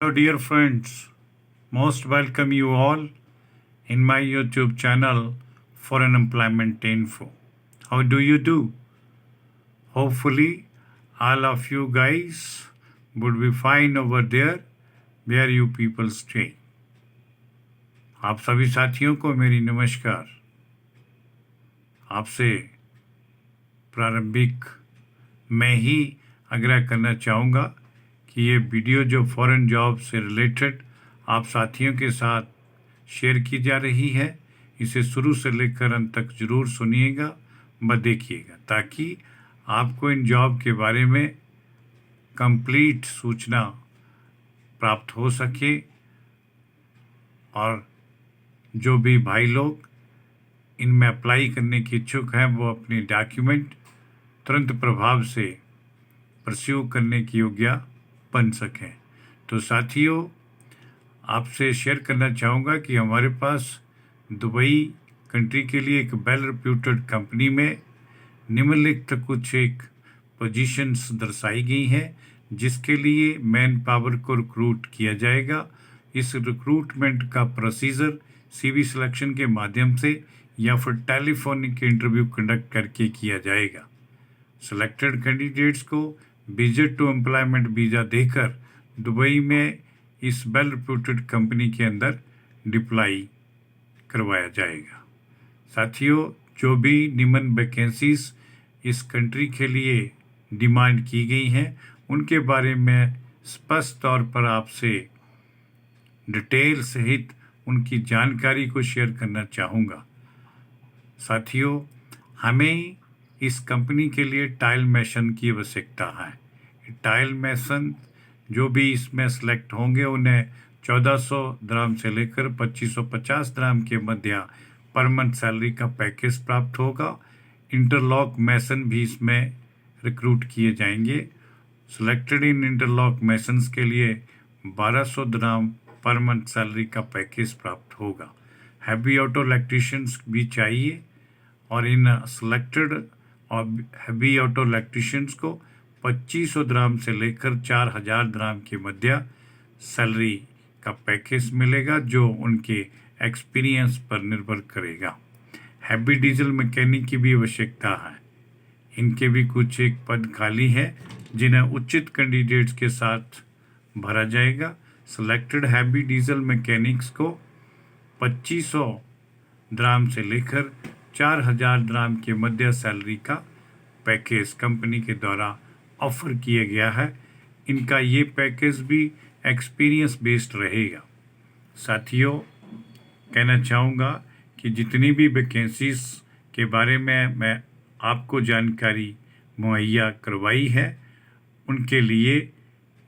Hello, dear friends. Most welcome you all in my YouTube channel for an employment info. How do you do? Hopefully, all of you guys would be fine over there where you people stay. आप सभी साथियों को मेरी नमस्कार। आपसे प्रारंभिक मैं ही आग्रह करना चाहूँगा कि ये वीडियो जो फॉरेन जॉब से रिलेटेड आप साथियों के साथ शेयर की जा रही है, इसे शुरू से लेकर अंत तक ज़रूर सुनिएगा व देखिएगा, ताकि आपको इन जॉब के बारे में कंप्लीट सूचना प्राप्त हो सके और जो भी भाई लोग इनमें अप्लाई करने के इच्छुक हैं वो अपने डॉक्यूमेंट तुरंत प्रभाव से परस्यू करने की योग्य बन सकें। तो साथियों, आपसे शेयर करना चाहूँगा कि हमारे पास दुबई कंट्री के लिए एक वेल रेप्यूटेड कंपनी में निम्नलिखित कुछ एक पोजीशंस दर्शाई गई हैं, जिसके लिए मैन पावर को रिक्रूट किया जाएगा। इस रिक्रूटमेंट का प्रोसीजर सीवी सिलेक्शन के माध्यम से या फिर टेलीफोनिक इंटरव्यू कंडक्ट करके किया जाएगा। सिलेक्टेड कैंडिडेट्स को विजिट टू एम्प्लॉयमेंट वीज़ा देकर दुबई में इस वेल रेप्यूटेड कंपनी के अंदर डिप्लाई करवाया जाएगा। साथियों, जो भी निम्न वैकेंसीज इस कंट्री के लिए डिमांड की गई हैं, उनके बारे में स्पष्ट तौर पर आपसे डिटेल सहित उनकी जानकारी को शेयर करना चाहूँगा। साथियों, हमें इस कंपनी के लिए टाइल मेसन की आवश्यकता है। टाइल मेसन जो भी इसमें सेलेक्ट होंगे उन्हें 1400 दिरहम से लेकर 2550 दिरहम के मध्य पर मंथ सैलरी का पैकेज प्राप्त होगा। इंटरलॉक मेसन भी इसमें रिक्रूट किए जाएंगे। सिलेक्टेड इन इंटरलॉक मेसन्स के लिए 1200 दिरहम पर मंथ सैलरी का पैकेज प्राप्त होगा। हैवी ऑटो इलेक्ट्रीशियंस भी चाहिए और इन सिलेक्टेड और हैवी ऑटो इलेक्ट्रीशियंस को 2500 दिरहम से लेकर 4000 दिरहम के मध्य सैलरी का पैकेज मिलेगा, जो उनके एक्सपीरियंस पर निर्भर करेगा। हैवी डीजल मैकेनिक की भी आवश्यकता है। इनके भी कुछ एक पद खाली है, जिन्हें उचित कैंडिडेट्स के साथ भरा जाएगा। सिलेक्टेड हैवी डीजल मैकेनिक्स को 2500 दिरहम से लेकर 4000 दिरहम के मध्य सैलरी का पैकेज कंपनी के द्वारा ऑफर किया गया है। इनका ये पैकेज भी एक्सपीरियंस बेस्ड रहेगा। साथियों, कहना चाहूँगा कि जितनी भी वैकेंसीज के बारे में मैं आपको जानकारी मुहैया करवाई है, उनके लिए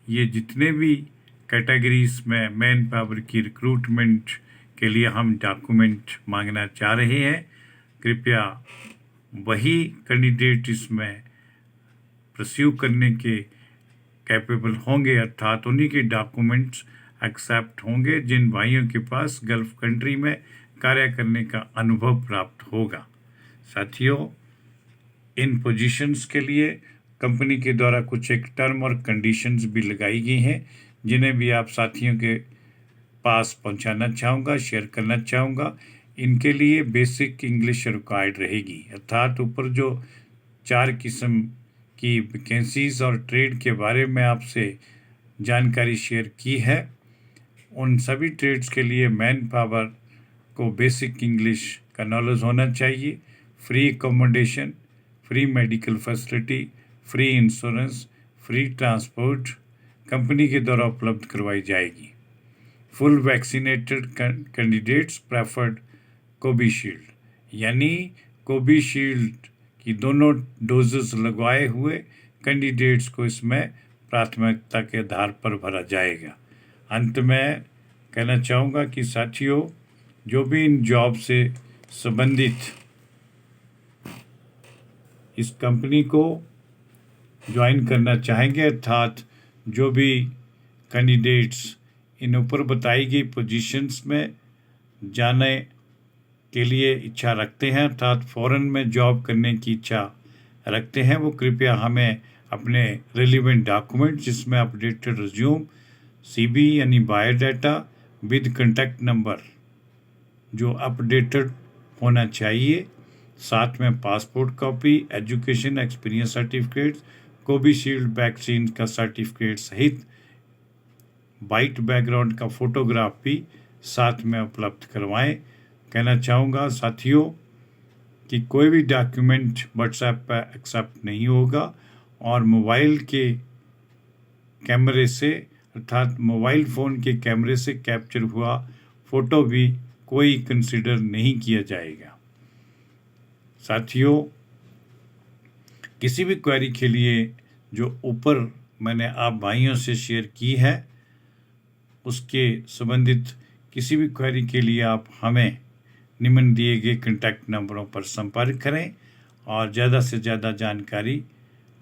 ये जितने भी कैटेगरीज में मैन पावर की रिक्रूटमेंट के लिए हम डॉक्यूमेंट मांगना चाह रहे हैं, कृपया वही कैंडिडेट इसमें परस्यू करने के कैपेबल होंगे, अर्थात उन्हीं के डॉक्यूमेंट्स एक्सेप्ट होंगे जिन भाइयों के पास गल्फ कंट्री में कार्य करने का अनुभव प्राप्त होगा। साथियों, इन पोजीशंस के लिए कंपनी के द्वारा कुछ एक टर्म और कंडीशंस भी लगाई गई हैं, जिन्हें भी आप साथियों के पास पहुंचाना चाहूँगा, शेयर करना चाहूँगा। इनके लिए बेसिक इंग्लिश रिक्वायर्ड रहेगी, अर्थात ऊपर जो 4 किस्म की वैकेंसीज और ट्रेड के बारे में आपसे जानकारी शेयर की है, उन सभी ट्रेड्स के लिए मैन पावर को बेसिक इंग्लिश का नॉलेज होना चाहिए। Free accommodation, free medical facility, free insurance, free transport company के द्वारा उपलब्ध करवाई जाएगी। Full vaccinated candidates preferred Covishield, यानी कोविशील्ड की दोनों डोजेस लगवाए हुए कैंडिडेट्स को इसमें प्राथमिकता के आधार पर भरा जाएगा। अंत में कहना चाहूँगा कि साथियों, जो भी इन जॉब से संबंधित इस कंपनी को ज्वाइन करना चाहेंगे, अर्थात जो भी कैंडिडेट्स इन ऊपर बताई गई पोजीशंस में जाने के लिए इच्छा रखते हैं, अर्थात फॉरेन में जॉब करने की इच्छा रखते हैं, वो कृपया हमें अपने रिलेवेंट डॉक्यूमेंट, जिसमें अपडेटेड रिज्यूम, CV यानी बायोडाटा विद कॉन्टैक्ट नंबर जो अपडेटेड होना चाहिए, साथ में passport copy, education experience certificate, Covishield vaccine का सर्टिफिकेट सहित वाइट बैकग्राउंड का फोटोग्राफ भी साथ में उपलब्ध करवाएं। कहना चाहूँगा साथियों कि कोई भी डॉक्यूमेंट व्हाट्सएप पर एक्सेप्ट नहीं होगा और मोबाइल के कैमरे से अर्थात मोबाइल फ़ोन के कैमरे से कैप्चर हुआ फ़ोटो भी कोई कंसिडर नहीं किया जाएगा। साथियों, किसी भी क्वेरी के लिए जो ऊपर मैंने आप भाइयों से शेयर की है, उसके संबंधित किसी भी क्वेरी के लिए आप हमें निम्न दिए गए कॉन्टैक्ट नंबरों पर संपर्क करें और ज़्यादा से ज़्यादा जानकारी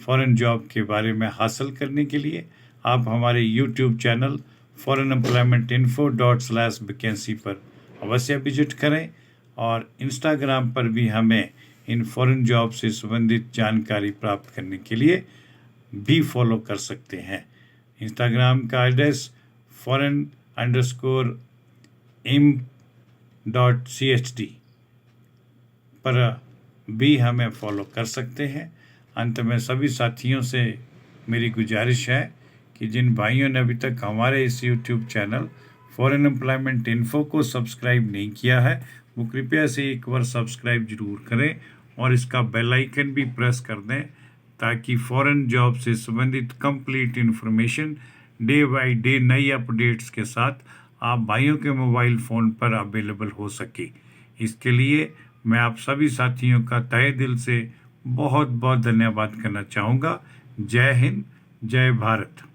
फॉरेन जॉब के बारे में हासिल करने के लिए आप हमारे यूट्यूब चैनल foreignemploymentinfo./vacancy पर अवश्य विजिट करें और इंस्टाग्राम पर भी हमें इन फॉरेन जॉब से संबंधित जानकारी प्राप्त करने के लिए भी फॉलो कर सकते हैं। इंस्टाग्राम का एड्रेस foreign_im.cht पर भी हमें फॉलो कर सकते हैं। अंत में सभी साथियों से मेरी गुजारिश है कि जिन भाइयों ने अभी तक हमारे इस YouTube channel foreign employment info को सब्सक्राइब नहीं किया है, वो कृपया से एक बार सब्सक्राइब जरूर करें और इसका बेल आइकन भी प्रेस कर दें ताकि फॉरेन जॉब से संबंधित complete information day by day नई अपडेट्स के साथ आप भाइयों के मोबाइल फ़ोन पर अवेलेबल हो सके। इसके लिए मैं आप सभी साथियों का तहे दिल से बहुत बहुत धन्यवाद करना चाहूँगा। जय हिंद, जय भारत।